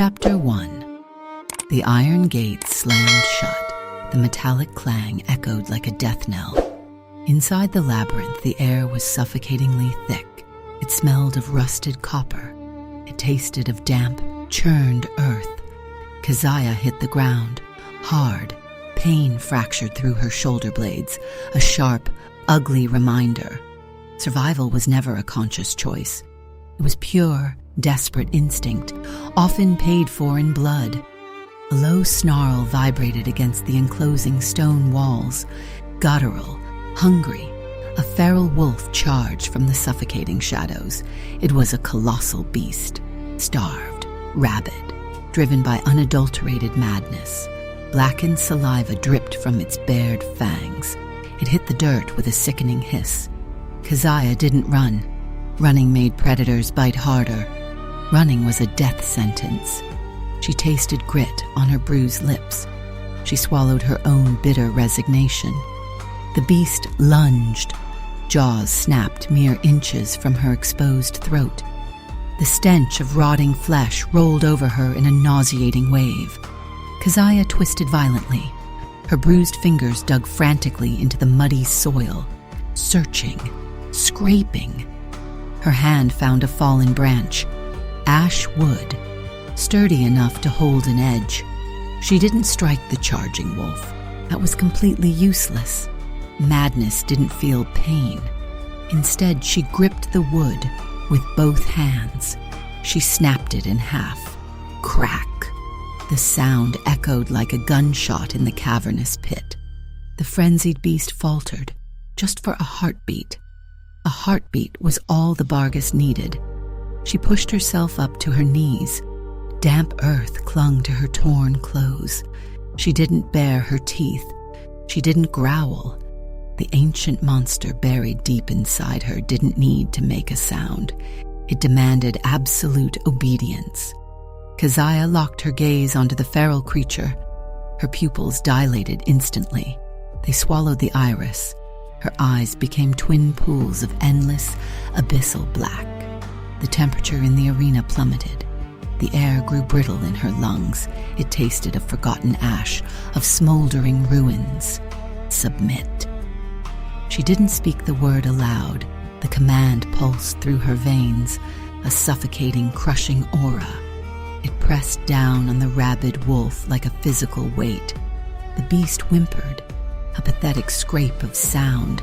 Chapter 1. The iron gate slammed shut. The metallic clang echoed like a death knell. Inside the labyrinth, the air was suffocatingly thick. It smelled of rusted copper. It tasted of damp, churned earth. Keziah hit the ground, hard. Pain fractured through her shoulder blades, a sharp, ugly reminder. Survival was never a conscious choice. It was pure, desperate instinct, often paid for in blood. A low snarl vibrated against the enclosing stone walls. Guttural, hungry, a feral wolf charged from the suffocating shadows. It was a colossal beast, starved, rabid, driven by unadulterated madness. Blackened saliva dripped from its bared fangs. It hit the dirt with a sickening hiss. Keziah didn't run. Running made predators bite harder. Running was a death sentence. She tasted grit on her bruised lips. She swallowed her own bitter resignation. The beast lunged. Jaws snapped mere inches from her exposed throat. The stench of rotting flesh rolled over her in a nauseating wave. Keziah twisted violently. Her bruised fingers dug frantically into the muddy soil, searching, scraping. Her hand found a fallen branch, ash wood, sturdy enough to hold an edge. She didn't strike the charging wolf. That was completely useless. Madness didn't feel pain. Instead, she gripped the wood with both hands. She snapped it in half. Crack! The sound echoed like a gunshot in the cavernous pit. The frenzied beast faltered, just for a heartbeat. A heartbeat was all the Barghest needed. She pushed herself up to her knees. Damp earth clung to her torn clothes. She didn't bare her teeth. She didn't growl. The ancient monster buried deep inside her didn't need to make a sound. It demanded absolute obedience. Keziah locked her gaze onto the feral creature. Her pupils dilated instantly. They swallowed the iris. Her eyes became twin pools of endless, abyssal black. The temperature in the arena plummeted. The air grew brittle in her lungs. It tasted of forgotten ash, of smoldering ruins. Submit. She didn't speak the word aloud. The command pulsed through her veins, a suffocating, crushing aura. It pressed down on the rabid wolf like a physical weight. The beast whimpered, a pathetic scrape of sound.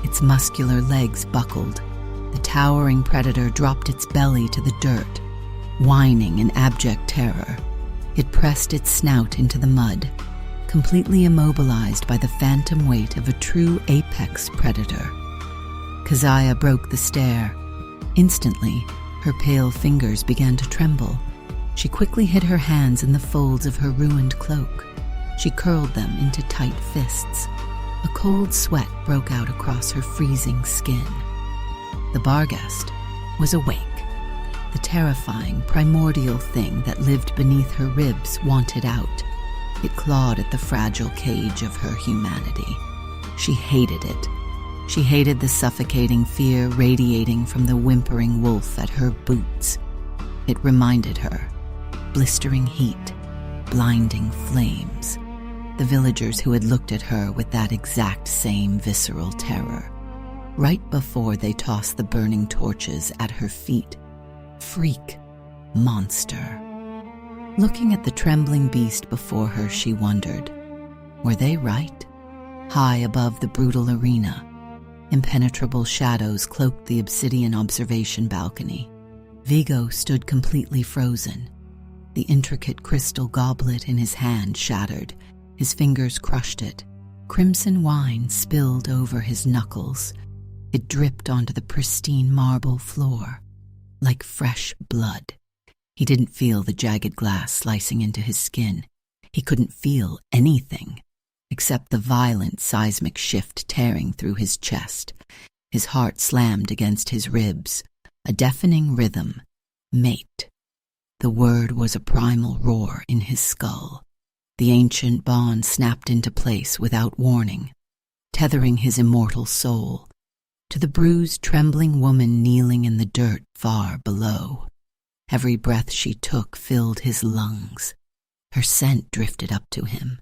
Its muscular legs buckled. The towering predator dropped its belly to the dirt, whining in abject terror. It pressed its snout into the mud, completely immobilized by the phantom weight of a true apex predator. Keziah broke the stare. Instantly, her pale fingers began to tremble. She quickly hid her hands in the folds of her ruined cloak. She curled them into tight fists. A cold sweat broke out across her freezing skin. The Barghest was awake. The terrifying, primordial thing that lived beneath her ribs wanted out. It clawed at the fragile cage of her humanity. She hated it. She hated the suffocating fear radiating from the whimpering wolf at her boots. It reminded her. Blistering heat, blinding flames. The villagers who had looked at her with that exact same visceral terror. Right before they tossed the burning torches at her feet. Freak, monster. Looking at the trembling beast before her, she wondered, were they right? High above the brutal arena, impenetrable shadows cloaked the obsidian observation balcony. Vigo stood completely frozen. The intricate crystal goblet in his hand shattered. His fingers crushed it. Crimson wine spilled over his knuckles. It dripped onto the pristine marble floor, like fresh blood. He didn't feel the jagged glass slicing into his skin. He couldn't feel anything, except the violent seismic shift tearing through his chest. His heart slammed against his ribs, a deafening rhythm. Mate. The word was a primal roar in his skull. The ancient bond snapped into place without warning, tethering his immortal soul to the bruised, trembling woman kneeling in the dirt far below. Every breath she took filled his lungs. Her scent drifted up to him.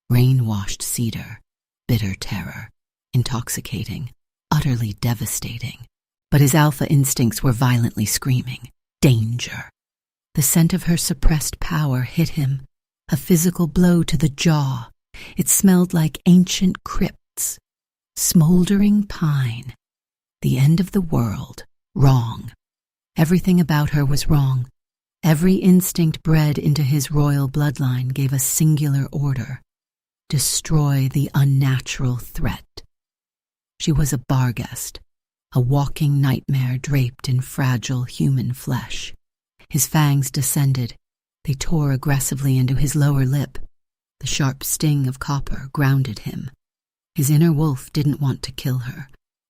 Rain-washed cedar, bitter terror, intoxicating, utterly devastating. But his alpha instincts were violently screaming, danger. The scent of her suppressed power hit him, a physical blow to the jaw. It smelled like ancient crypts, smoldering pine. The end of the world, wrong. Everything about her was wrong. Every instinct bred into his royal bloodline gave a singular order: destroy the unnatural threat. She was a Barghest, a walking nightmare draped in fragile human flesh. His fangs descended. They tore aggressively into his lower lip. The sharp sting of copper grounded him. His inner wolf didn't want to kill her.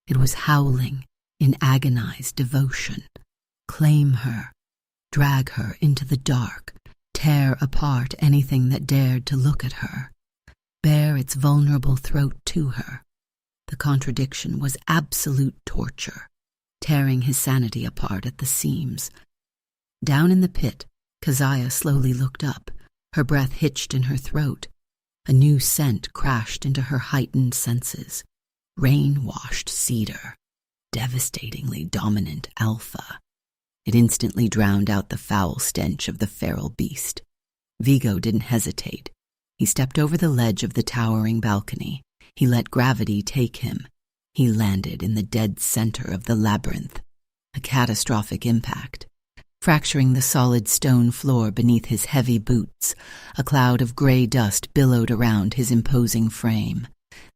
It was howling in agonized devotion. Claim her, drag her into the dark, tear apart anything that dared to look at her, bare its vulnerable throat to her. The contradiction was absolute torture, tearing his sanity apart at the seams. Down in the pit, Keziah slowly looked up, her breath hitched in her throat. A new scent crashed into her heightened senses. Rain-washed cedar, devastatingly dominant alpha. It instantly drowned out the foul stench of the feral beast. Vigo didn't hesitate. He stepped over the ledge of the towering balcony. He let gravity take him. He landed in the dead center of the labyrinth. A catastrophic impact, fracturing the solid stone floor beneath his heavy boots. A cloud of gray dust billowed around his imposing frame.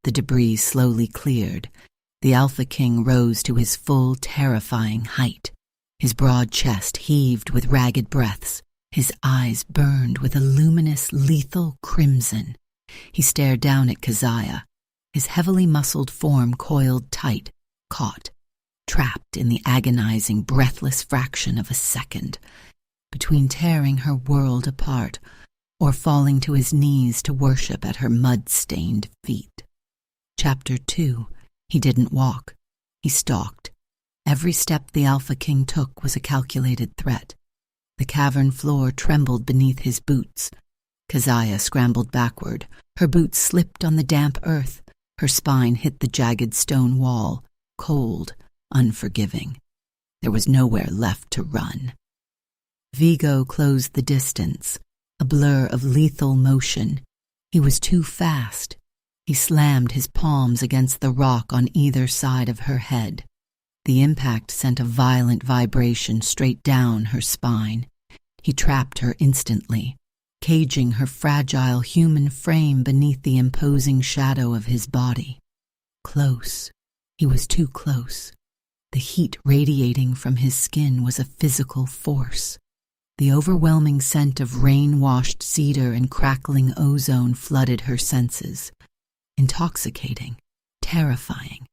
The debris slowly cleared. The Alpha King rose to his full, terrifying height. His broad chest heaved with ragged breaths. His eyes burned with a luminous, lethal crimson. He stared down at Keziah, his heavily muscled form coiled tight, caught, trapped in the agonizing, breathless fraction of a second, between tearing her world apart or falling to his knees to worship at her mud-stained feet. Chapter 2. He didn't walk. He stalked. Every step the Alpha King took was a calculated threat. The cavern floor trembled beneath his boots. Keziah scrambled backward. Her boots slipped on the damp earth. Her spine hit the jagged stone wall, cold, unforgiving. There was nowhere left to run. Vigo closed the distance, a blur of lethal motion. He was too fast. He slammed his palms against the rock on either side of her head. The impact sent a violent vibration straight down her spine. He trapped her instantly, caging her fragile human frame beneath the imposing shadow of his body. Close. He was too close. The heat radiating from his skin was a physical force. The overwhelming scent of rain-washed cedar and crackling ozone flooded her senses. Intoxicating, terrifying.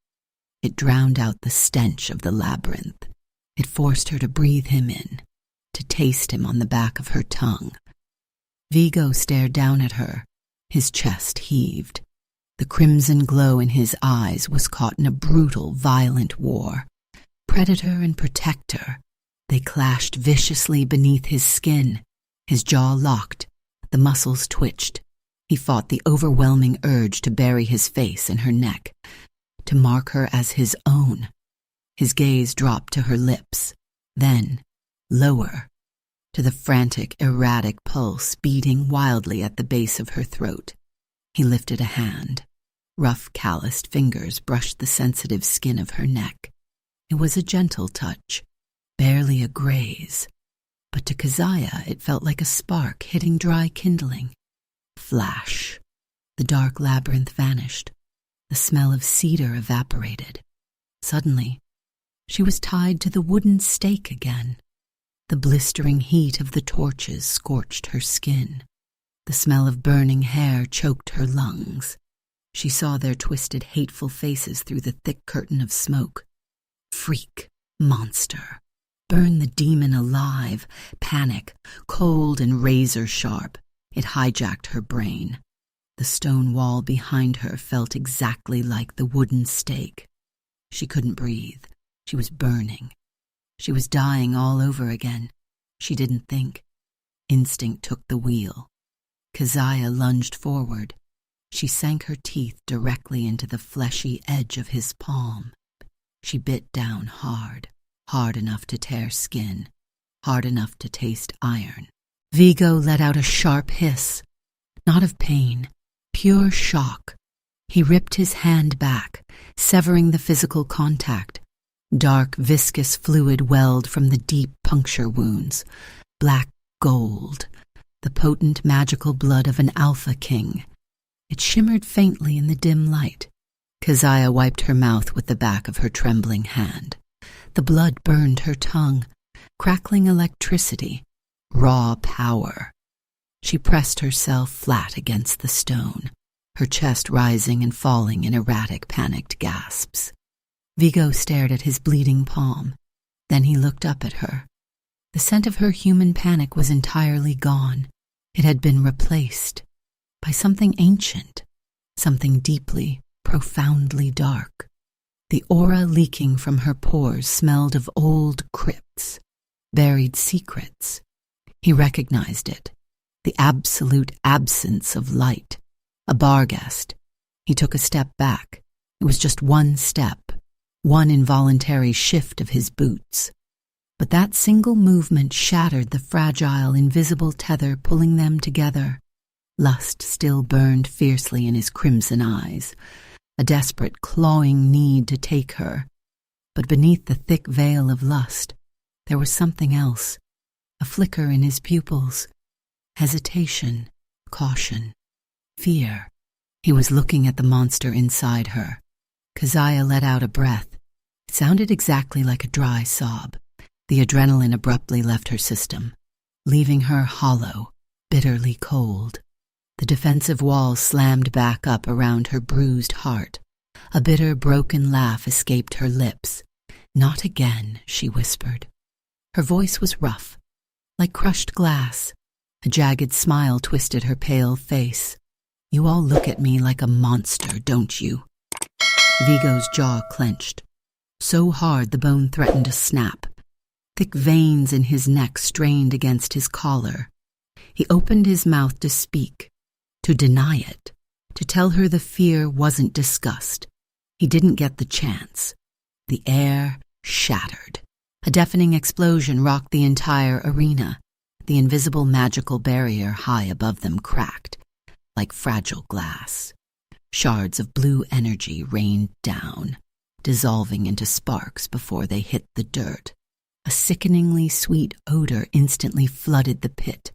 It drowned out the stench of the labyrinth. It forced her to breathe him in, to taste him on the back of her tongue. Vigo stared down at her. His chest heaved. The crimson glow in his eyes was caught in a brutal, violent war. Predator and protector. They clashed viciously beneath his skin. His jaw locked. The muscles twitched. He fought the overwhelming urge to bury his face in her neck, to mark her as his own. His gaze dropped to her lips, then, lower, to the frantic, erratic pulse beating wildly at the base of her throat. He lifted a hand. Rough, calloused fingers brushed the sensitive skin of her neck. It was a gentle touch, barely a graze, but to Keziah it felt like a spark hitting dry kindling. Flash. The dark labyrinth vanished. The smell of cedar evaporated. Suddenly, she was tied to the wooden stake again. The blistering heat of the torches scorched her skin. The smell of burning hair choked her lungs. She saw their twisted, hateful faces through the thick curtain of smoke. Freak, monster, burn the demon alive, panic, cold and razor-sharp. It hijacked her brain. The stone wall behind her felt exactly like the wooden stake. She couldn't breathe. She was burning. She was dying all over again. She didn't think. Instinct took the wheel. Keziah lunged forward. She sank her teeth directly into the fleshy edge of his palm. She bit down hard, hard enough to tear skin, hard enough to taste iron. Vigo let out a sharp hiss, not of pain, pure shock. He ripped his hand back, severing the physical contact. Dark, viscous fluid welled from the deep puncture wounds. Black gold, the potent magical blood of an alpha king. It shimmered faintly in the dim light. Keziah wiped her mouth with the back of her trembling hand. The blood burned her tongue, crackling electricity, raw power. She pressed herself flat against the stone, her chest rising and falling in erratic, panicked gasps. Vigo stared at his bleeding palm. Then he looked up at her. The scent of her human panic was entirely gone. It had been replaced by something ancient, something deeply, profoundly dark. The aura leaking from her pores smelled of old crypts, buried secrets. He recognized it, the absolute absence of light, a Barghest. He took a step back. It was just one step, one involuntary shift of his boots. But that single movement shattered the fragile, invisible tether pulling them together. Lust still burned fiercely in his crimson eyes, a desperate, clawing need to take her. But beneath the thick veil of lust, there was something else, a flicker in his pupils, hesitation, caution, fear. He was looking at the monster inside her. Keziah let out a breath. It sounded exactly like a dry sob. The adrenaline abruptly left her system, leaving her hollow, bitterly cold. The defensive walls slammed back up around her bruised heart. A bitter, broken laugh escaped her lips. "Not again," she whispered. Her voice was rough, like crushed glass. A jagged smile twisted her pale face. "You all look at me like a monster, don't you?" Vigo's jaw clenched, so hard the bone threatened to snap. Thick veins in his neck strained against his collar. He opened his mouth to speak, to deny it, to tell her the fear wasn't disgust. He didn't get the chance. The air shattered. A deafening explosion rocked the entire arena. The invisible magical barrier high above them cracked, like fragile glass. Shards of blue energy rained down, dissolving into sparks before they hit the dirt. A sickeningly sweet odor instantly flooded the pit.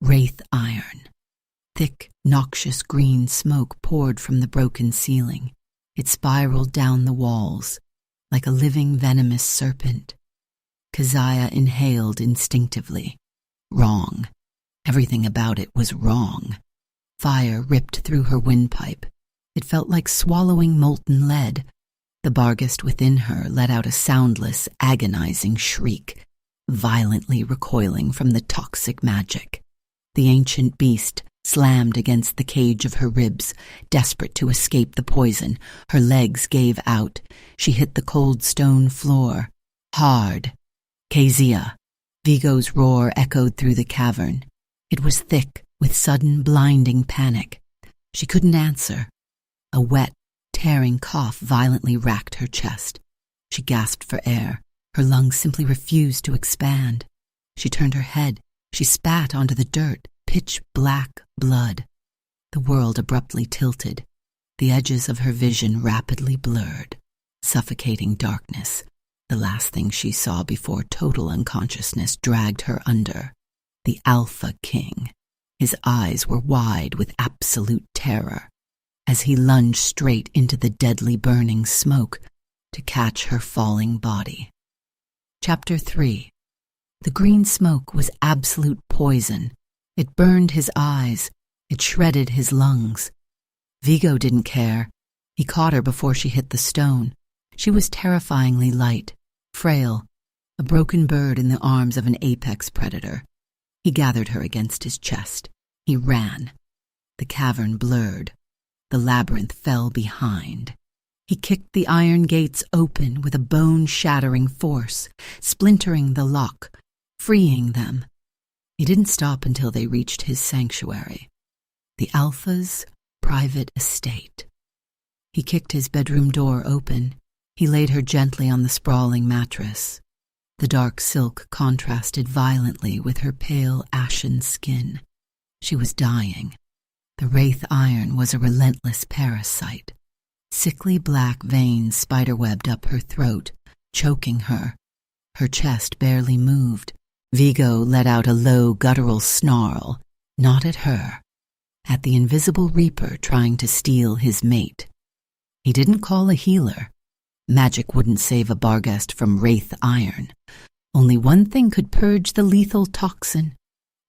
Wraith iron. Thick, noxious green smoke poured from the broken ceiling. It spiraled down the walls, like a living venomous serpent. Keziah inhaled instinctively. Wrong. Everything about it was wrong. Fire ripped through her windpipe. It felt like swallowing molten lead. The Barghest within her let out a soundless, agonizing shriek, violently recoiling from the toxic magic. The ancient beast slammed against the cage of her ribs, desperate to escape the poison. Her legs gave out. She hit the cold stone floor. Hard. Keziah. Vigo's roar echoed through the cavern. It was thick with sudden, blinding panic. She couldn't answer. A wet, tearing cough violently racked her chest. She gasped for air. Her lungs simply refused to expand. She turned her head. She spat onto the dirt, pitch black blood. The world abruptly tilted. The edges of her vision rapidly blurred. Suffocating darkness, the last thing she saw before total unconsciousness dragged her under. The Alpha King. His eyes were wide with absolute terror, as he lunged straight into the deadly burning smoke to catch her falling body. Chapter 3. The green smoke was absolute poison. It burned his eyes. It shredded his lungs. Vigo didn't care. He caught her before she hit the stone. She was terrifyingly light, frail, a broken bird in the arms of an apex predator. He gathered her against his chest. He ran. The cavern blurred. The labyrinth fell behind. He kicked the iron gates open with a bone-shattering force, splintering the lock, freeing them. He didn't stop until they reached his sanctuary, the Alpha's private estate. He kicked his bedroom door open. He laid her gently on the sprawling mattress. The dark silk contrasted violently with her pale, ashen skin. She was dying. The wraith iron was a relentless parasite. Sickly black veins spiderwebbed up her throat, choking her. Her chest barely moved. Vigo let out a low, guttural snarl, not at her, at the invisible reaper trying to steal his mate. He didn't call a healer. Magic wouldn't save a Barghest from wraith iron. Only one thing could purge the lethal toxin: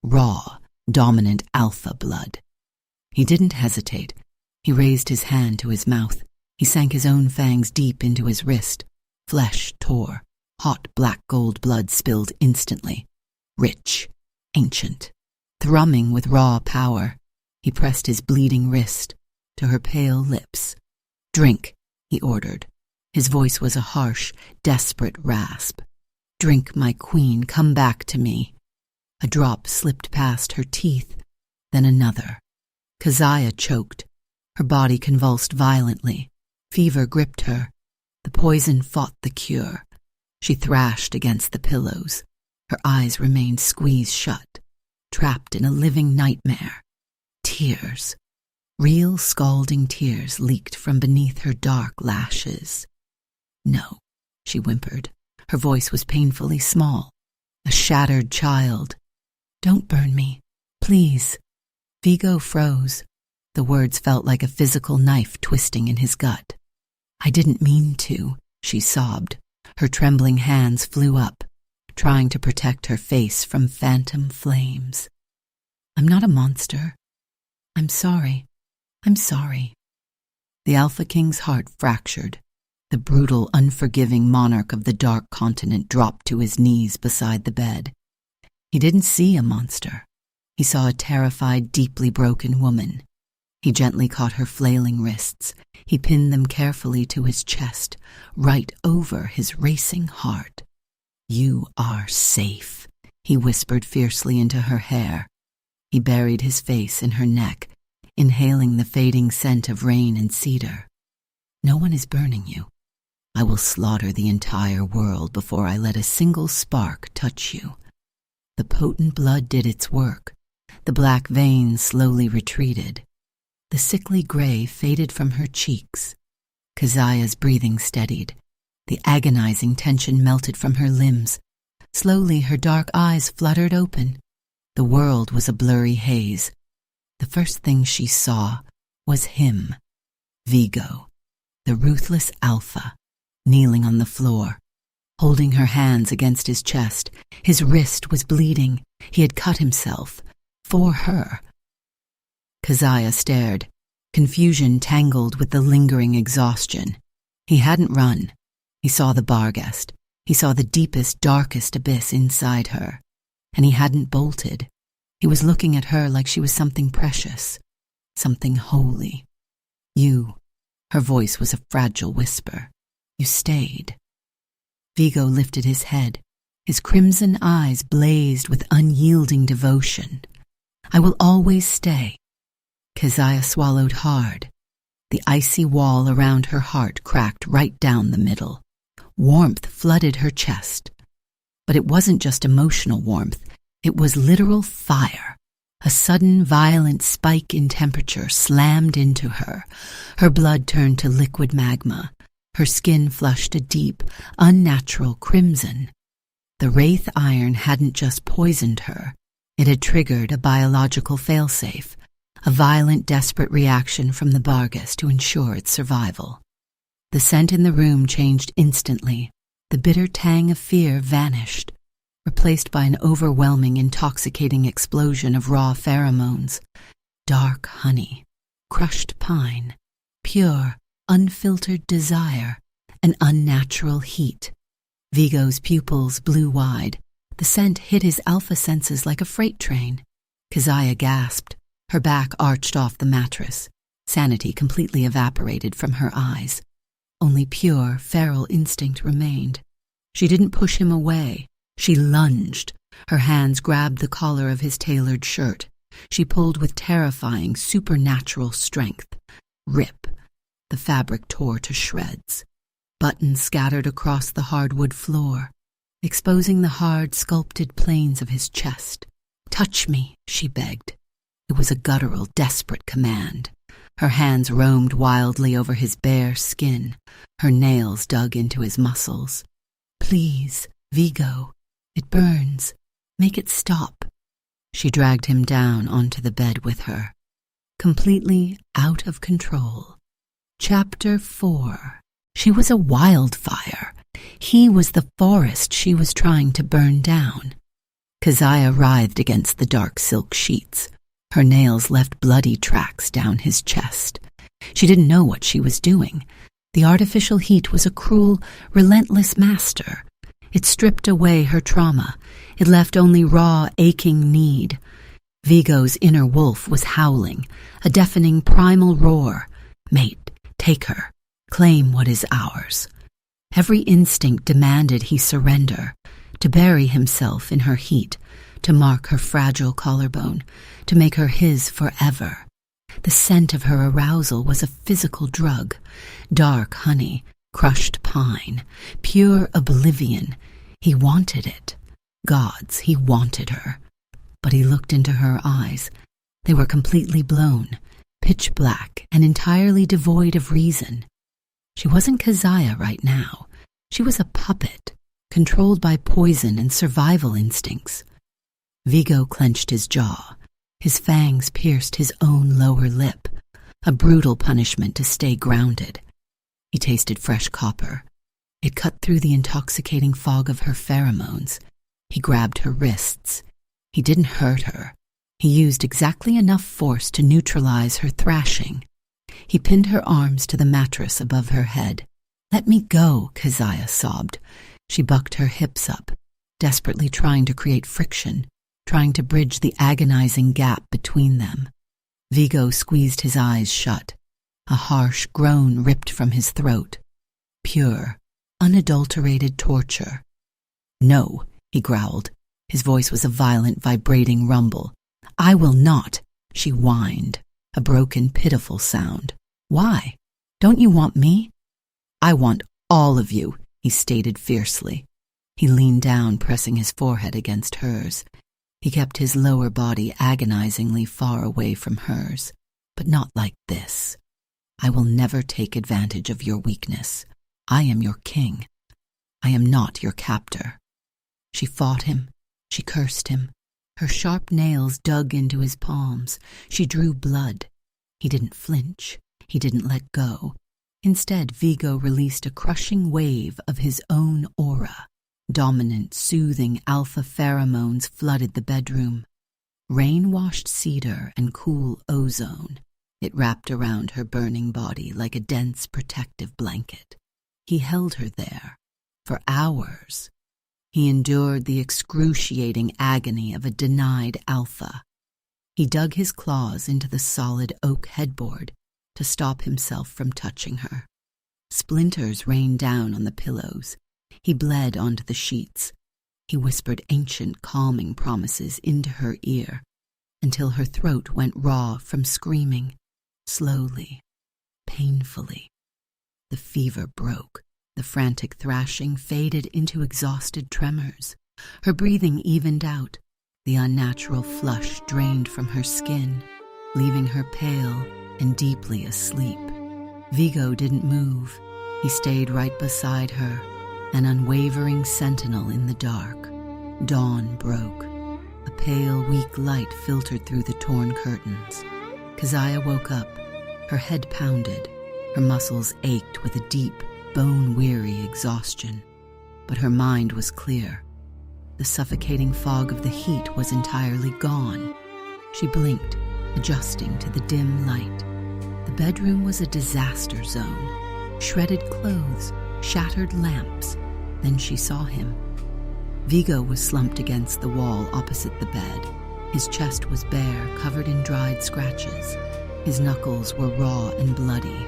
raw, dominant alpha blood. He didn't hesitate. He raised his hand to his mouth. He sank his own fangs deep into his wrist. Flesh tore. Hot black gold blood spilled instantly. Rich, ancient, thrumming with raw power. He pressed his bleeding wrist to her pale lips. "Drink," he ordered. His voice was a harsh, desperate rasp. "Drink, my queen, come back to me." A drop slipped past her teeth, then another. Keziah choked. Her body convulsed violently. Fever gripped her. The poison fought the cure. She thrashed against the pillows. Her eyes remained squeezed shut, trapped in a living nightmare. Tears. Real scalding tears leaked from beneath her dark lashes. "No," she whimpered. Her voice was painfully small, a shattered child. "Don't burn me, please." Vigo froze. The words felt like a physical knife twisting in his gut. "I didn't mean to," she sobbed. Her trembling hands flew up, trying to protect her face from phantom flames. "I'm not a monster. I'm sorry. I'm sorry." The Alpha King's heart fractured. The brutal, unforgiving monarch of the Dark Continent dropped to his knees beside the bed. He didn't see a monster. He saw a terrified, deeply broken woman. He gently caught her flailing wrists. He pinned them carefully to his chest, right over his racing heart. "You are safe," he whispered fiercely into her hair. He buried his face in her neck, inhaling the fading scent of rain and cedar. "No one is burning you. I will slaughter the entire world before I let a single spark touch you." The potent blood did its work. The black veins slowly retreated. The sickly gray faded from her cheeks. Keziah's breathing steadied. The agonizing tension melted from her limbs. Slowly her dark eyes fluttered open. The world was a blurry haze. The first thing she saw was him, Vigo, the ruthless Alpha, kneeling on the floor, holding her hands against his chest. His wrist was bleeding. He had cut himself. For her. Keziah stared, confusion tangled with the lingering exhaustion. He hadn't run. He saw the Barghest. He saw the deepest, darkest abyss inside her. And he hadn't bolted. He was looking at her like she was something precious, something holy. "You," her voice was a fragile whisper. "You stayed." Vigo lifted his head. His crimson eyes blazed with unyielding devotion. "I will always stay." Keziah swallowed hard. The icy wall around her heart cracked right down the middle. Warmth flooded her chest. But it wasn't just emotional warmth. It was literal fire. A sudden, violent spike in temperature slammed into her. Her blood turned to liquid magma. Her skin flushed a deep, unnatural crimson. The wraith iron hadn't just poisoned her. It had triggered a biological failsafe, a violent, desperate reaction from the Barghest to ensure its survival. The scent in the room changed instantly. The bitter tang of fear vanished, replaced by an overwhelming, intoxicating explosion of raw pheromones. Dark honey, crushed pine, pure, unfiltered desire, an unnatural heat. Vigo's pupils blew wide. The scent hit his alpha senses like a freight train. Keziah gasped. Her back arched off the mattress. Sanity completely evaporated from her eyes. Only pure, feral instinct remained. She didn't push him away. She lunged. Her hands grabbed the collar of his tailored shirt. She pulled with terrifying, supernatural strength. Rip. The fabric tore to shreds. Buttons scattered across the hardwood floor, exposing the hard, sculpted planes of his chest. "Touch me," she begged. It was a guttural, desperate command. Her hands roamed wildly over his bare skin. Her nails dug into his muscles. "Please, Vigo. It burns. Make it stop." She dragged him down onto the bed with her. Completely out of control. Chapter 4. She was a wildfire. He was the forest she was trying to burn down. Keziah writhed against the dark silk sheets. Her nails left bloody tracks down his chest. She didn't know what she was doing. The artificial heat was a cruel, relentless master. It stripped away her trauma. It left only raw, aching need. Vigo's inner wolf was howling, a deafening primal roar. Mate, take her. Claim what is ours. Every instinct demanded he surrender, to bury himself in her heat, to mark her fragile collarbone, to make her his forever. The scent of her arousal was a physical drug. Dark honey, crushed pine, pure oblivion. He wanted it. Gods, he wanted her. But he looked into her eyes. They were completely blown, pitch black and entirely devoid of reason. She wasn't Keziah right now. She was a puppet, controlled by poison and survival instincts. Vigo clenched his jaw. His fangs pierced his own lower lip, a brutal punishment to stay grounded. He tasted fresh copper. It cut through the intoxicating fog of her pheromones. He grabbed her wrists. He didn't hurt her. He used exactly enough force to neutralize her thrashing. He pinned her arms to the mattress above her head. "Let me go," Keziah sobbed. She bucked her hips up, desperately trying to create friction, trying to bridge the agonizing gap between them. Vigo squeezed his eyes shut. A harsh groan ripped from his throat. Pure, unadulterated torture. "No," he growled. His voice was a violent, vibrating rumble. "I will not," she whined, a broken, pitiful sound. "Why? Don't you want me?" "I want all of you," he stated fiercely. He leaned down, pressing his forehead against hers. He kept his lower body agonizingly far away from hers. "But not like this. I will never take advantage of your weakness. I am your king. I am not your captor." She fought him. She cursed him. Her sharp nails dug into his palms. She drew blood. He didn't flinch. He didn't let go. Instead, Vigo released a crushing wave of his own aura. Dominant, soothing alpha pheromones flooded the bedroom. Rain-washed cedar and cool ozone. It wrapped around her burning body like a dense protective blanket. He held her there for hours. He endured the excruciating agony of a denied alpha. He dug his claws into the solid oak headboard to stop himself from touching her. Splinters rained down on the pillows. He bled onto the sheets. He whispered ancient, calming promises into her ear until her throat went raw from screaming, slowly, painfully. The fever broke. The frantic thrashing faded into exhausted tremors. Her breathing evened out. The unnatural flush drained from her skin, leaving her pale and deeply asleep. Vigo didn't move. He stayed right beside her, an unwavering sentinel in the dark. Dawn broke. A pale, weak light filtered through the torn curtains. Keziah woke up. Her head pounded. Her muscles ached with a deep, bone-weary exhaustion. But her mind was clear. The suffocating fog of the heat was entirely gone. She blinked, adjusting to the dim light. The bedroom was a disaster zone. Shredded clothes, shattered lamps. Then she saw him. Vigo was slumped against the wall opposite the bed. His chest was bare, covered in dried scratches. His knuckles were raw and bloody.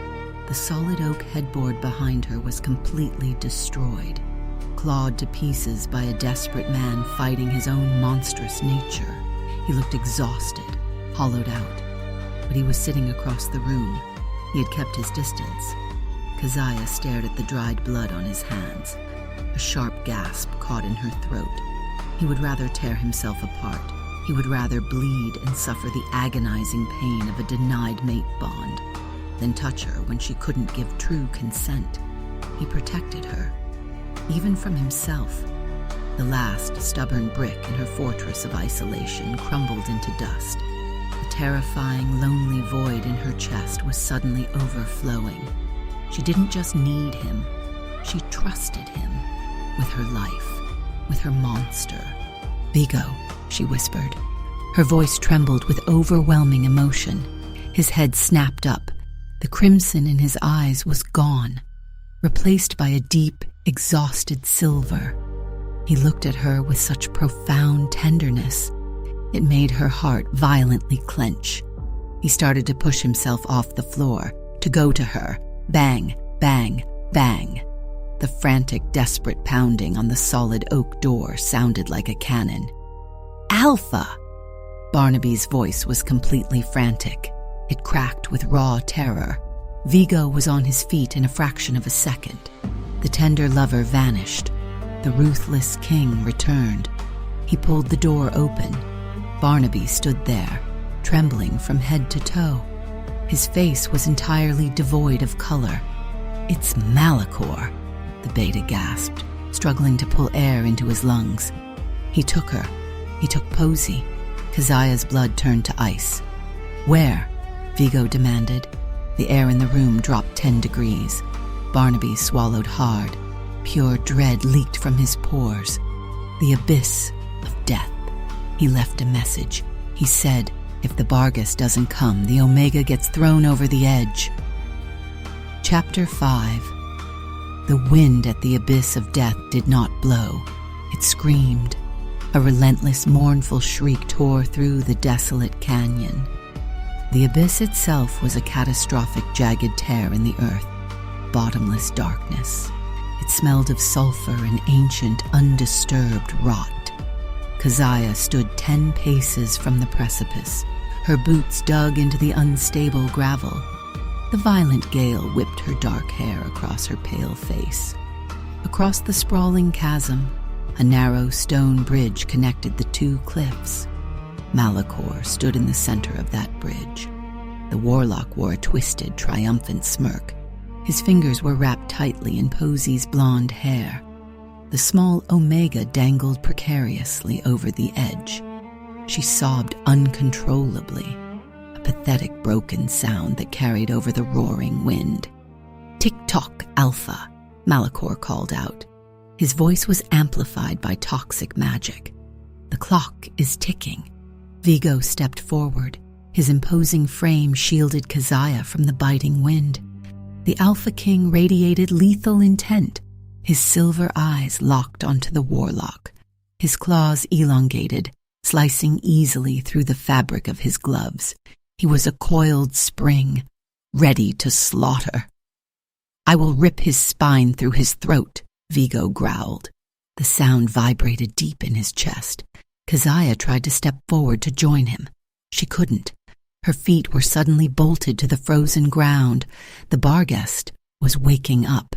The solid oak headboard behind her was completely destroyed. clawed to pieces by a desperate man fighting his own monstrous nature. He looked exhausted, hollowed out, but he was sitting across the room. He had kept his distance. Keziah stared at the dried blood on his hands. A sharp gasp caught in her throat. He would rather tear himself apart. He would rather bleed and suffer the agonizing pain of a denied mate bond than touch her when she couldn't give true consent. He protected her, even from himself. The last stubborn brick in her fortress of isolation crumbled into dust. The terrifying, lonely void in her chest was suddenly overflowing. She didn't just need him, she trusted him with her life, with her monster. "Vigo," she whispered. Her voice trembled with overwhelming emotion. His head snapped up. The crimson in his eyes was gone, replaced by a deep, exhausted silver. He looked at her with such profound tenderness. It made her heart violently clench. He started to push himself off the floor, to go to her. Bang, bang, bang. The frantic, desperate pounding on the solid oak door sounded like a cannon. "Alpha!" Barnaby's voice was completely frantic. It cracked with raw terror. Vigo was on his feet in a fraction of a second. The tender lover vanished. The ruthless king returned. He pulled the door open. Barnaby stood there, trembling from head to toe. His face was entirely devoid of color. "It's Malachor," the beta gasped, struggling to pull air into his lungs. He took her. He took Posey. Keziah's blood turned to ice. "Where?" Vigo demanded. The air in the room dropped 10 degrees. Barnaby swallowed hard. Pure dread leaked from his pores. "The abyss of death." He left a message. He said, if the Barghest doesn't come, the Omega gets thrown over the edge. Chapter 5. The wind at the abyss of death did not blow. It screamed. A relentless, mournful shriek tore through the desolate canyon. The abyss itself was a catastrophic, jagged tear in the earth, bottomless darkness. It smelled of sulfur and ancient, undisturbed rot. Keziah stood 10 paces from the precipice. Her boots dug into the unstable gravel. The violent gale whipped her dark hair across her pale face. Across the sprawling chasm, a narrow stone bridge connected the two cliffs. Malachor stood in the center of that bridge. The warlock wore a twisted, triumphant smirk. His fingers were wrapped tightly in Posey's blonde hair. The small Omega dangled precariously over the edge. She sobbed uncontrollably, a pathetic broken sound that carried over the roaring wind. "Tick-tock, Alpha," Malachor called out. His voice was amplified by toxic magic. "The clock is ticking." Vigo stepped forward. His imposing frame shielded Keziah from the biting wind. The Alpha King radiated lethal intent. His silver eyes locked onto the warlock. His claws elongated, slicing easily through the fabric of his gloves. He was a coiled spring, ready to slaughter. "I will rip his spine through his throat," Vigo growled. The sound vibrated deep in his chest. Keziah tried to step forward to join him. She couldn't. Her feet were suddenly bolted to the frozen ground. The Barghest was waking up.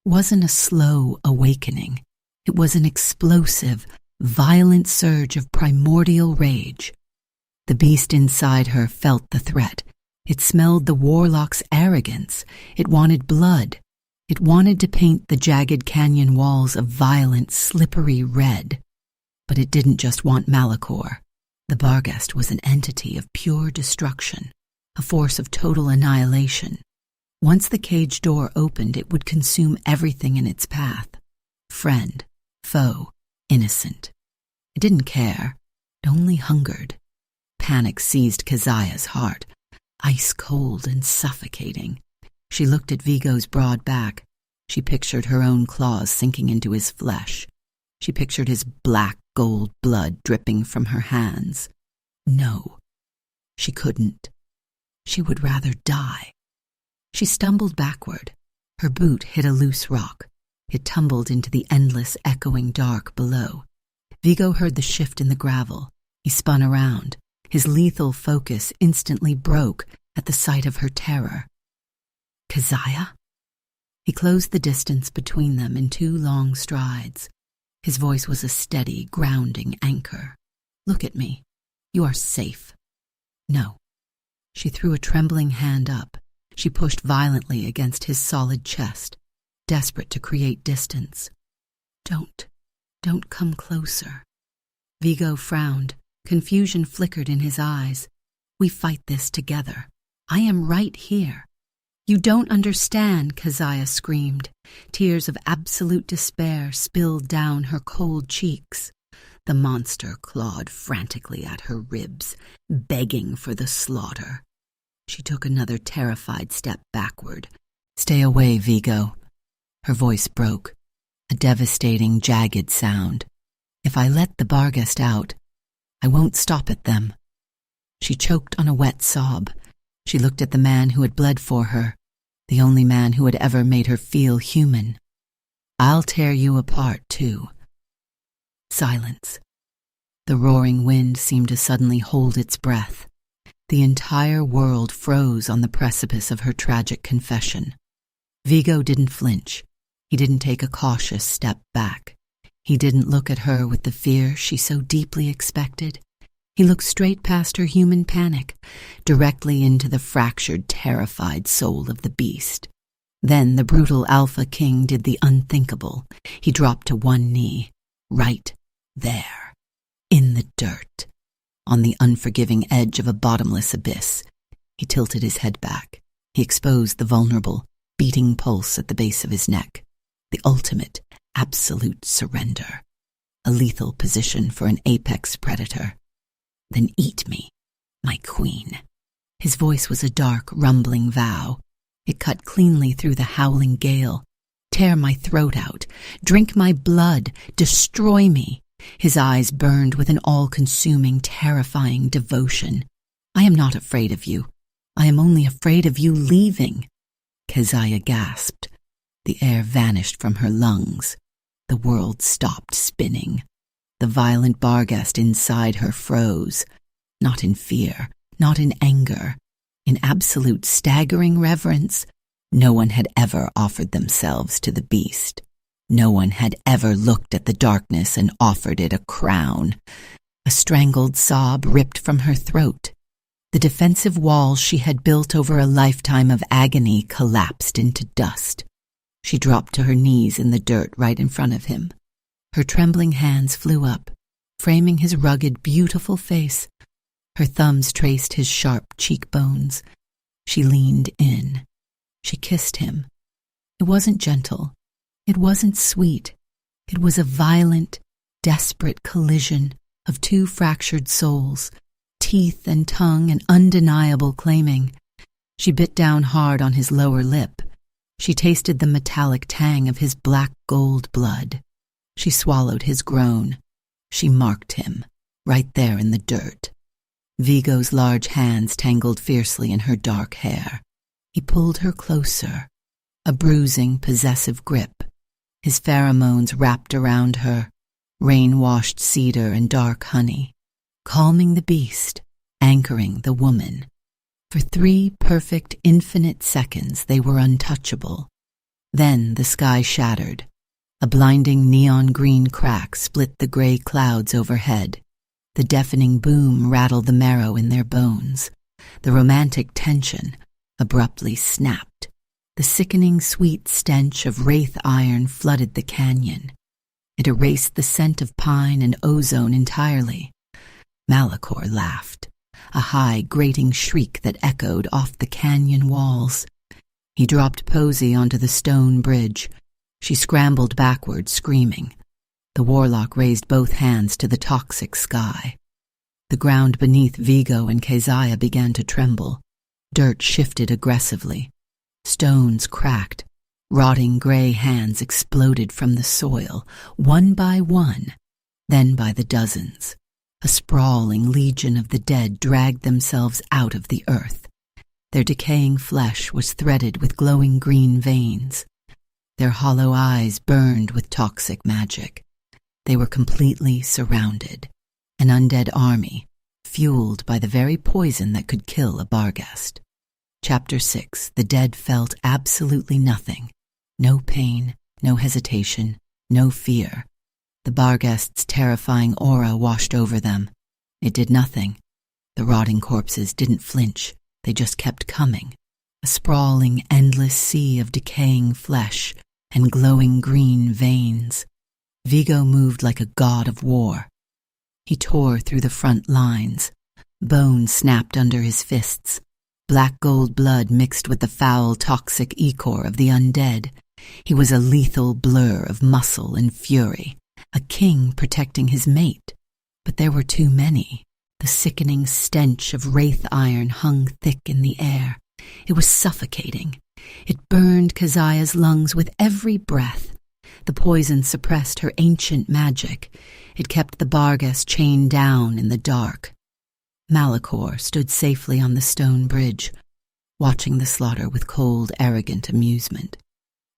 It wasn't a slow awakening. It was an explosive, violent surge of primordial rage. The beast inside her felt the threat. It smelled the warlock's arrogance. It wanted blood. It wanted to paint the jagged canyon walls a violent, slippery red. But it didn't just want Malachor. The Barghest was an entity of pure destruction, a force of total annihilation. Once the cage door opened, it would consume everything in its path. Friend, foe, innocent. It didn't care. It only hungered. Panic seized Keziah's heart, ice-cold and suffocating. She looked at Vigo's broad back. She pictured her own claws sinking into his flesh. She pictured his black gold blood dripping from her hands. No, she couldn't. She would rather die. She stumbled backward. Her boot hit a loose rock. It tumbled into the endless, echoing dark below. Vigo heard the shift in the gravel. He spun around. His lethal focus instantly broke at the sight of her terror. Keziah? He closed the distance between them in 2 long strides. His voice was a steady, grounding anchor. Look at me. You are safe. No. She threw a trembling hand up. She pushed violently against his solid chest, desperate to create distance. Don't come closer. Vigo frowned. Confusion flickered in his eyes. We fight this together. I am right here. You don't understand, Keziah screamed. Tears of absolute despair spilled down her cold cheeks. The monster clawed frantically at her ribs, begging for the slaughter. She took another terrified step backward. Stay away, Vigo. Her voice broke, a devastating, jagged sound. If I let the Barghest out, I won't stop at them. She choked on a wet sob. She looked at the man who had bled for her, the only man who had ever made her feel human. I'll tear you apart, too. Silence. The roaring wind seemed to suddenly hold its breath. The entire world froze on the precipice of her tragic confession. Vigo didn't flinch. He didn't take a cautious step back. He didn't look at her with the fear she so deeply expected. He looked straight past her human panic, directly into the fractured, terrified soul of the beast. Then the brutal Alpha King did the unthinkable. He dropped to one knee, right there, in the dirt, on the unforgiving edge of a bottomless abyss. He tilted his head back. He exposed the vulnerable, beating pulse at the base of his neck. The ultimate, absolute surrender. A lethal position for an apex predator. Then eat me, my queen. His voice was a dark, rumbling vow. It cut cleanly through the howling gale. Tear my throat out. Drink my blood. Destroy me. His eyes burned with an all-consuming, terrifying devotion. I am not afraid of you. I am only afraid of you leaving. Keziah gasped. The air vanished from her lungs. The world stopped spinning. The violent Barghest inside her froze, not in fear, not in anger, in absolute staggering reverence. No one had ever offered themselves to the beast. No one had ever looked at the darkness and offered it a crown. A strangled sob ripped from her throat. The defensive walls she had built over a lifetime of agony collapsed into dust. She dropped to her knees in the dirt right in front of him. Her trembling hands flew up, framing his rugged, beautiful face. Her thumbs traced his sharp cheekbones. She leaned in. She kissed him. It wasn't gentle. It wasn't sweet. It was a violent, desperate collision of 2 fractured souls, teeth and tongue an undeniable claiming. She bit down hard on his lower lip. She tasted the metallic tang of his black gold blood. She swallowed his groan. She marked him, right there in the dirt. Vigo's large hands tangled fiercely in her dark hair. He pulled her closer, a bruising, possessive grip. His pheromones wrapped around her, rain-washed cedar and dark honey, calming the beast, anchoring the woman. For 3 perfect, infinite seconds they were untouchable. Then the sky shattered. A blinding neon-green crack split the gray clouds overhead. The deafening boom rattled the marrow in their bones. The romantic tension abruptly snapped. The sickening sweet stench of wraith iron flooded the canyon. It erased the scent of pine and ozone entirely. Malachor laughed, a high, grating shriek that echoed off the canyon walls. He dropped Posey onto the stone bridge. She scrambled backward, screaming. The warlock raised both hands to the toxic sky. The ground beneath Vigo and Keziah began to tremble. Dirt shifted aggressively. Stones cracked. Rotting gray hands exploded from the soil, one by one, then by the dozens. A sprawling legion of the dead dragged themselves out of the earth. Their decaying flesh was threaded with glowing green veins. Their hollow eyes burned with toxic magic. They were completely surrounded, an undead army, fueled by the very poison that could kill a Barghest. Chapter 6. The dead felt absolutely nothing. No pain, no hesitation, no fear. The Barghest's terrifying aura washed over them. It did nothing. The rotting corpses didn't flinch. They just kept coming. A sprawling, endless sea of decaying flesh and glowing green veins. Vigo moved like a god of war. He tore through the front lines. Bone snapped under his fists. Black gold blood mixed with the foul, toxic ichor of the undead. He was a lethal blur of muscle and fury, a king protecting his mate. But there were too many. The sickening stench of wraith iron hung thick in the air. It was suffocating. It burned Keziah's lungs with every breath. The poison suppressed her ancient magic. It kept the Barghest chained down in the dark. Malachor stood safely on the stone bridge, watching the slaughter with cold, arrogant amusement.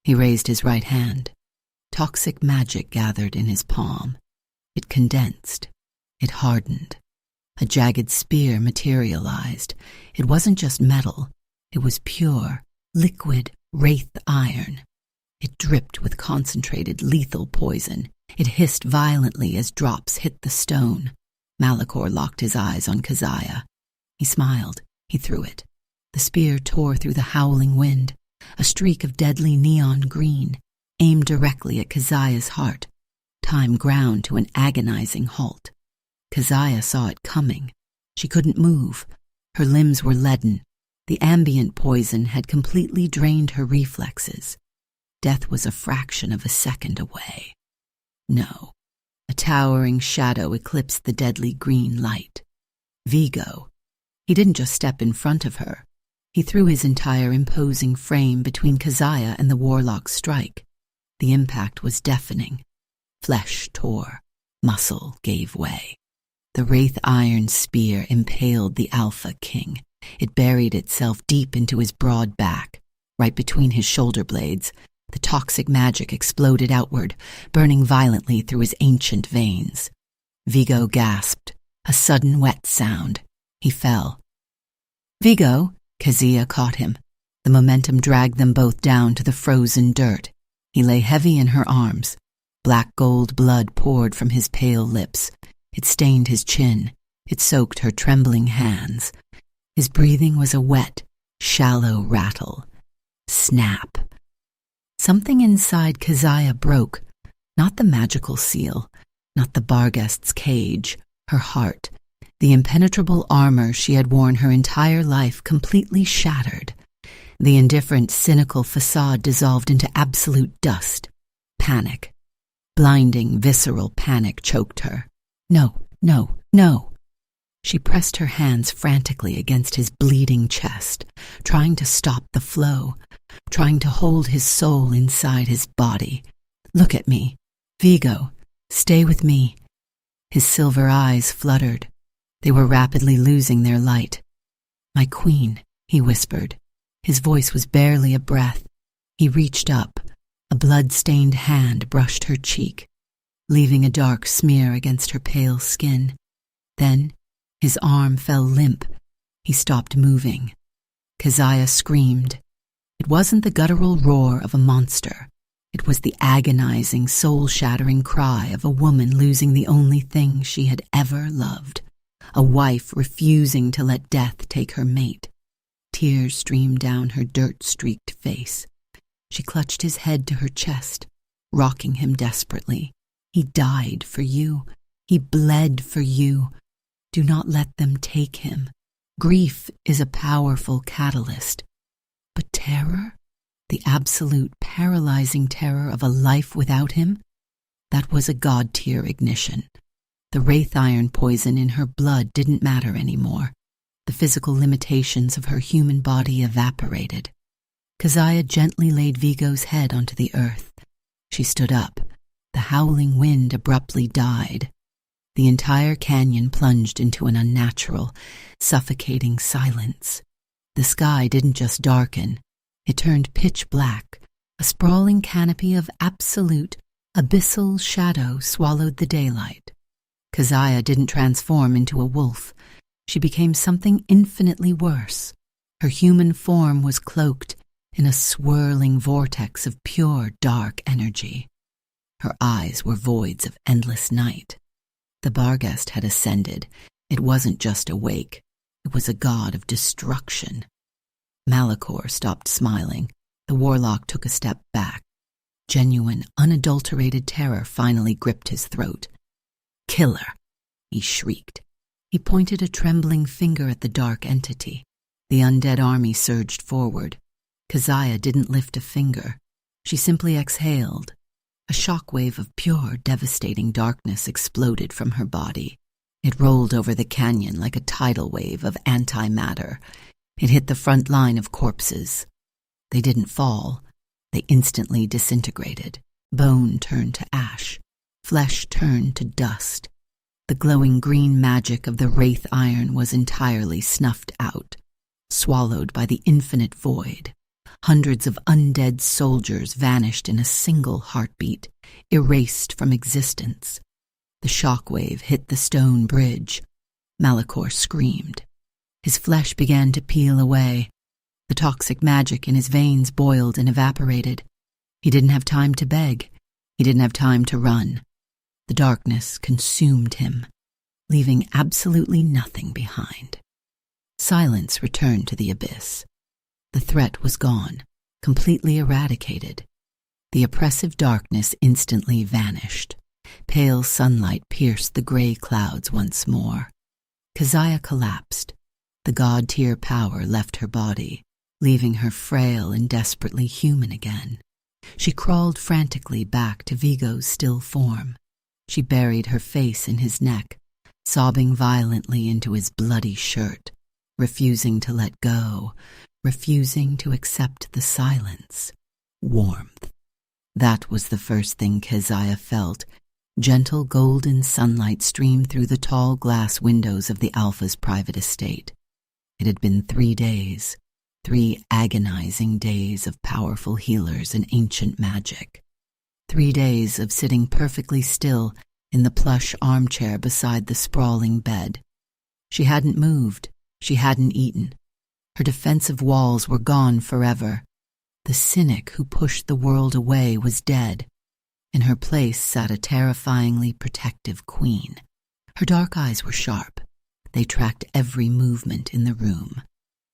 He raised his right hand. Toxic magic gathered in his palm. It condensed. It hardened. A jagged spear materialized. It wasn't just metal. It was pure, liquid wraith iron. It dripped with concentrated, lethal poison. It hissed violently as drops hit the stone. Malachor locked his eyes on Keziah. He smiled. He threw it. The spear tore through the howling wind. A streak of deadly neon green, aimed directly at Keziah's heart. Time ground to an agonizing halt. Keziah saw it coming. She couldn't move. Her limbs were leaden. The ambient poison had completely drained her reflexes. Death was a fraction of a second away. No. A towering shadow eclipsed the deadly green light. Vigo. He didn't just step in front of her. He threw his entire imposing frame between Keziah and the warlock's strike. The impact was deafening. Flesh tore. Muscle gave way. The wraith iron spear impaled the Alpha King. It buried itself deep into his broad back, right between his shoulder blades. The toxic magic exploded outward, burning violently through his ancient veins. Vigo gasped. A sudden wet sound. He fell. "Vigo!" Keziah caught him. The momentum dragged them both down to the frozen dirt. He lay heavy in her arms. Black gold blood poured from his pale lips. It stained his chin. It soaked her trembling hands. His breathing was a wet, shallow rattle. Snap. Something inside Keziah broke. Not the magical seal, not the Barghest's cage, her heart. The impenetrable armor she had worn her entire life completely shattered. The indifferent, cynical facade dissolved into absolute dust. Panic. Blinding, visceral panic choked her. No, no, no. She pressed her hands frantically against his bleeding chest, trying to stop the flow, trying to hold his soul inside his body. "Look at me. Vigo, stay with me." His silver eyes fluttered. They were rapidly losing their light. "My queen," he whispered. His voice was barely a breath. He reached up. A blood-stained hand brushed her cheek, leaving a dark smear against her pale skin. Then his arm fell limp. He stopped moving. Keziah screamed. It wasn't the guttural roar of a monster. It was the agonizing, soul-shattering cry of a woman losing the only thing she had ever loved. A wife refusing to let death take her mate. Tears streamed down her dirt-streaked face. She clutched his head to her chest, rocking him desperately. "He died for you. He bled for you. Do not let them take him. Grief is a powerful catalyst. But terror? The absolute paralyzing terror of a life without him? That was a god-tier ignition. The wraith iron poison in her blood didn't matter anymore. The physical limitations of her human body evaporated. Keziah gently laid Vigo's head onto the earth. She stood up. The howling wind abruptly died. The entire canyon plunged into an unnatural, suffocating silence. The sky didn't just darken. It turned pitch black, A sprawling canopy of absolute, abyssal shadow swallowed the daylight. Keziah didn't transform into a wolf. She became something infinitely worse. Her human form was cloaked in a swirling vortex of pure dark energy. Her eyes were voids of endless night. The Barghest had ascended. It wasn't just awake. It was a god of destruction. Malachor stopped smiling. The warlock took a step back. Genuine, unadulterated terror finally gripped his throat. "Kill her!" he shrieked. He pointed a trembling finger at the dark entity. The undead army surged forward. Keziah didn't lift a finger. She simply exhaled. A shockwave of pure, devastating darkness exploded from her body. It rolled over the canyon like a tidal wave of antimatter. It hit the front line of corpses. They didn't fall. They instantly disintegrated. Bone turned to ash. Flesh turned to dust. The glowing green magic of the wraith iron was entirely snuffed out, swallowed by the infinite void. Hundreds of undead soldiers vanished in a single heartbeat, erased from existence. The shockwave hit the stone bridge. Malachor screamed. His flesh began to peel away. The toxic magic in his veins boiled and evaporated. He didn't have time to beg. He didn't have time to run. The darkness consumed him, leaving absolutely nothing behind. Silence returned to the abyss. The threat was gone, completely eradicated. The oppressive darkness instantly vanished. Pale sunlight pierced the gray clouds once more. Keziah collapsed. The god-tier power left her body, leaving her frail and desperately human again. She crawled frantically back to Vigo's still form. She buried her face in his neck, sobbing violently into his bloody shirt, refusing to let go, refusing to accept the silence. Warmth. That was the first thing Keziah felt. Gentle golden sunlight streamed through the tall glass windows of the Alpha's private estate. It had been 3 days, 3 agonizing days of powerful healers and ancient magic. 3 days of sitting perfectly still in the plush armchair beside the sprawling bed. She hadn't moved. She hadn't eaten. Her defensive walls were gone forever. The cynic who pushed the world away was dead. In her place sat a terrifyingly protective queen. Her dark eyes were sharp. They tracked every movement in the room.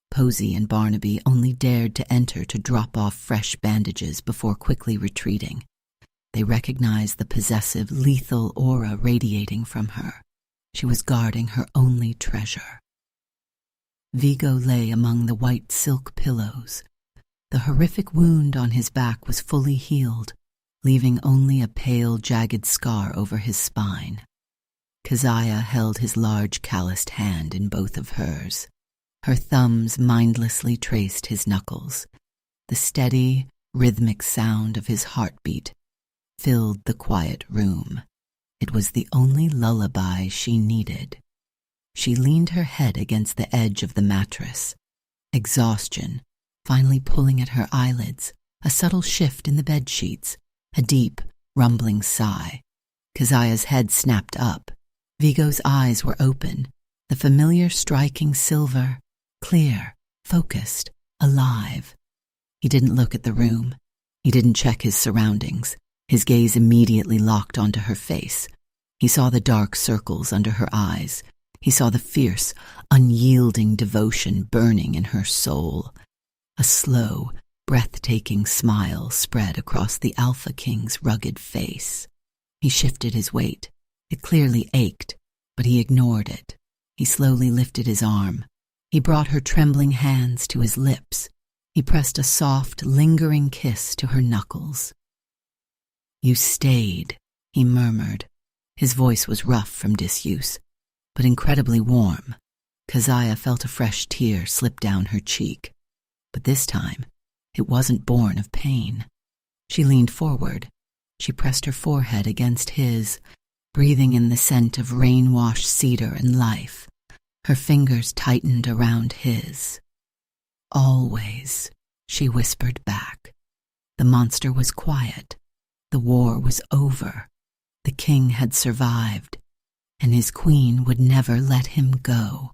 Posey and Barnaby only dared to enter to drop off fresh bandages before quickly retreating. They recognized the possessive, lethal aura radiating from her. She was guarding her only treasure. Vigo lay among the white silk pillows. The horrific wound on his back was fully healed, leaving only a pale, jagged scar over his spine. Keziah held his large, calloused hand in both of hers. Her thumbs mindlessly traced his knuckles. The steady, rhythmic sound of his heartbeat filled the quiet room. It was the only lullaby she needed. She leaned her head against the edge of the mattress. Exhaustion finally pulling at her eyelids, a subtle shift in the bed sheets, a deep, rumbling sigh. Keziah's head snapped up. Vigo's eyes were open, the familiar striking silver, clear, focused, alive. He didn't look at the room. He didn't check his surroundings. His gaze immediately locked onto her face. He saw the dark circles under her eyes. He saw the fierce, unyielding devotion burning in her soul. A slow, breathtaking smile spread across the Alpha King's rugged face. He shifted his weight. It clearly ached, but he ignored it. He slowly lifted his arm. He brought her trembling hands to his lips. He pressed a soft, lingering kiss to her knuckles. "You stayed," he murmured. His voice was rough from disuse, but incredibly warm. Keziah felt a fresh tear slip down her cheek. But this time, it wasn't born of pain. She leaned forward. She pressed her forehead against his, breathing in the scent of rain-washed cedar and life. Her fingers tightened around his. "Always," she whispered back. The monster was quiet. The war was over. The king had survived, and his queen would never let him go.